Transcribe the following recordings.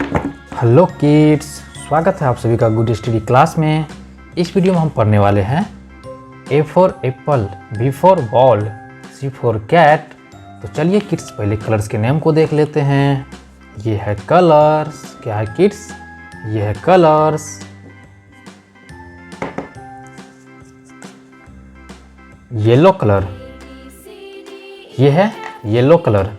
Hello kids, स्वागत है आप सभी का गुड स्टडी क्लास में। इस वीडियो में हम पढ़ने वाले हैं A for apple, B for ball, C for cat. तो चलिए किड्स पहले कलर्स के नेम को देख लेते हैं। ये है कलर्स। क्या है किड्स? ये है कलर्स। येलो कलर, ये है येलो कलर।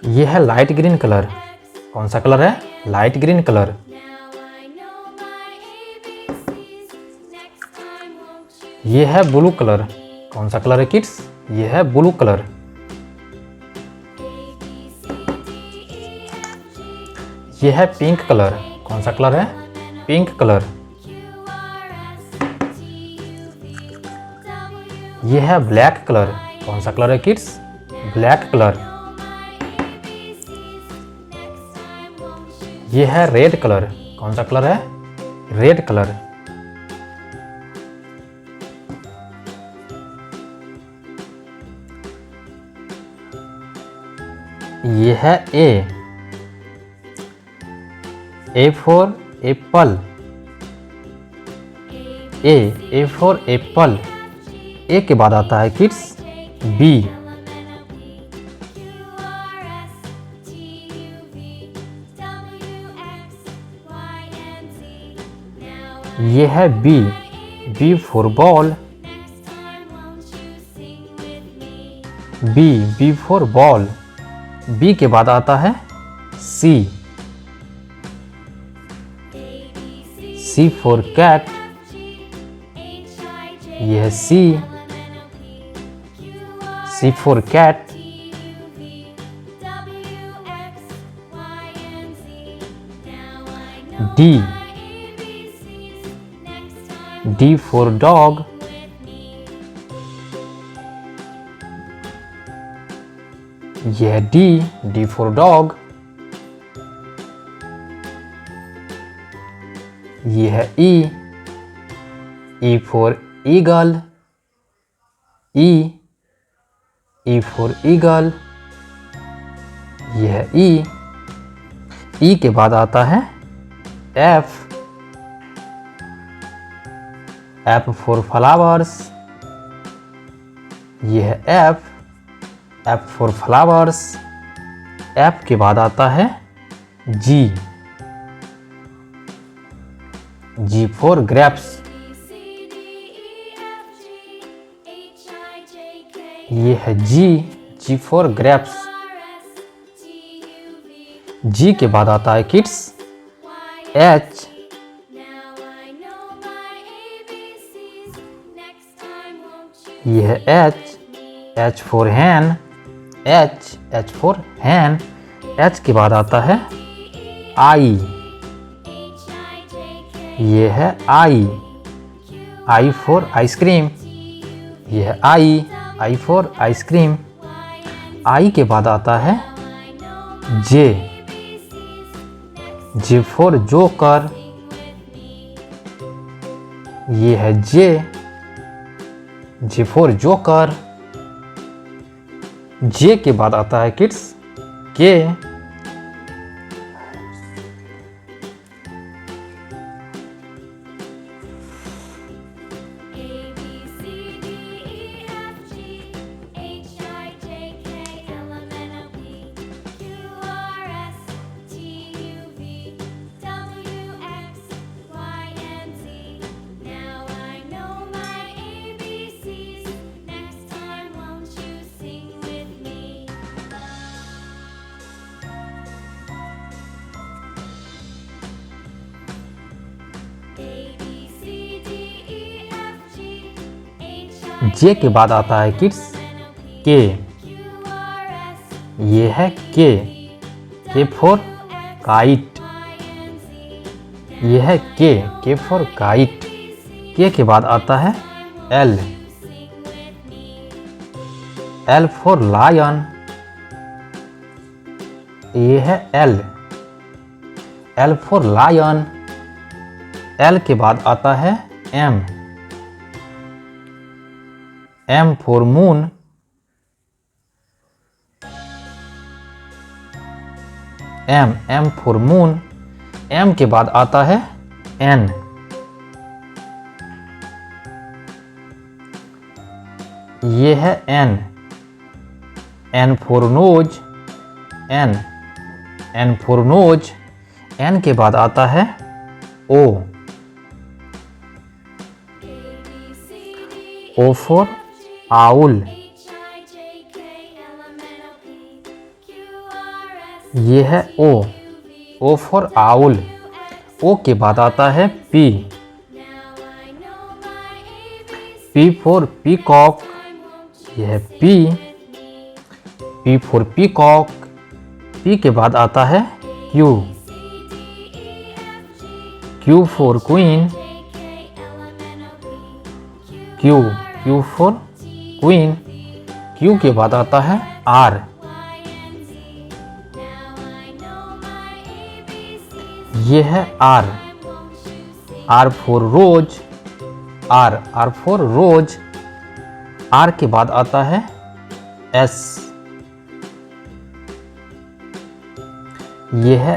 ये है लाइट ग्रीन कलर। कौन सा कलर है? Light green colour. ये है ब्लू कलर। कौन सा कलर है किड्स? ये है ब्लू कलर। ये है पिंक कलर। कौन सा कलर है? Pink colour. ये है ब्लैक कलर। कौन सा कलर है किड्स? Black colour. ये है रेड कलर। कौन सा कलर है? Red colour. ये है A for apple. A for apple. A के बाद आता है किड्स बी। ये है B. B for ball. B for ball. B के बाद आता है सी। C for cat. ये है C. C for cat. D. D for dog. यह है डी फॉर डॉग। यह है E for eagle. E for eagle. यह है ई के बाद आता है एफ। F for flowers. यह है एफ फॉर फ्लावर्स। एफ के बाद आता है जी फॉर ग्रेप्स। यह है जी फॉर ग्रेप्स। जी के बाद आता है किड्स एच। यह है H for hen. H for hen. H के बाद आता है आई। यह है आई फॉर आइसक्रीम। यह है आई फॉर आइसक्रीम। आई के बाद आता है जे फॉर जोकर। यह है जे फॉर जोकर। जे के बाद आता है किड्स के। जे के बाद आता है किड्स के। ये है के फॉर काइट। ये है के फॉर काइट। के बाद आता है एल फॉर लायन। ये है एल फॉर लायन। एल के बाद आता है M for moon. M for moon, M के बाद आता है N, ये है N for nose, N for nose, N के बाद आता है O फॉर आउल, ये है O फॉर आउल, O के बाद आता है P फॉर पीकॉक, ये है P फॉर पीकॉक, P के बाद आता है Q for queen, Q for queen, Q के बाद आता है R, ये है R for rose, R for rose, R के बाद आता है S, ये है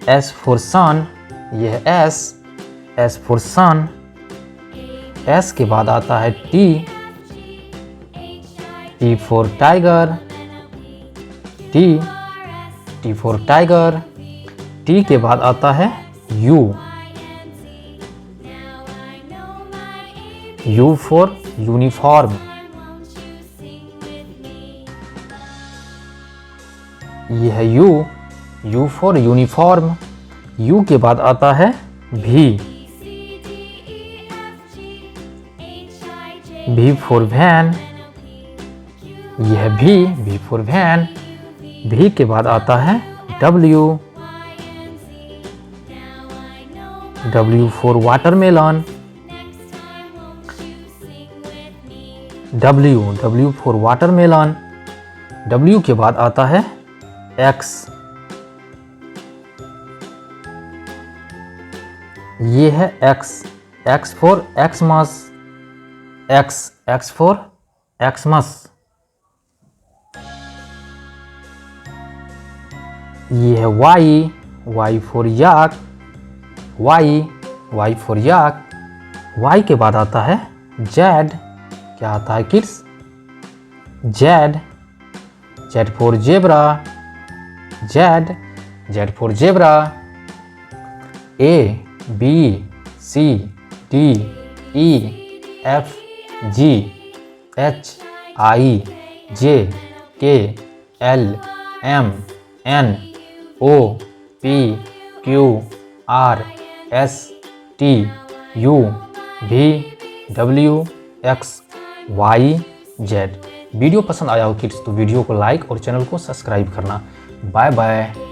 S फॉर सन, ये है S फॉर सन, S के बाद आता है T for tiger, T for tiger, T के बाद आता है U फॉर यूनिफॉर्म, ये है U फॉर यूनिफॉर्म, U के बाद आता है V फॉर वैन, ये है V फॉर वैन, V के बाद आता है W for watermelon, W for watermelon, W के बाद आता है X, ये है X for Xmas, X for Xmas, ये है Y for yak, Y for yak, Y के बाद आता है Z, क्या आता है kids? Z for zebra, Z for zebra, A B C D E F G H I J K L M N O P Q R S T U V W X Y Z। Video पसंद आया हो kids तो video को like और channel को subscribe करना। Bye bye.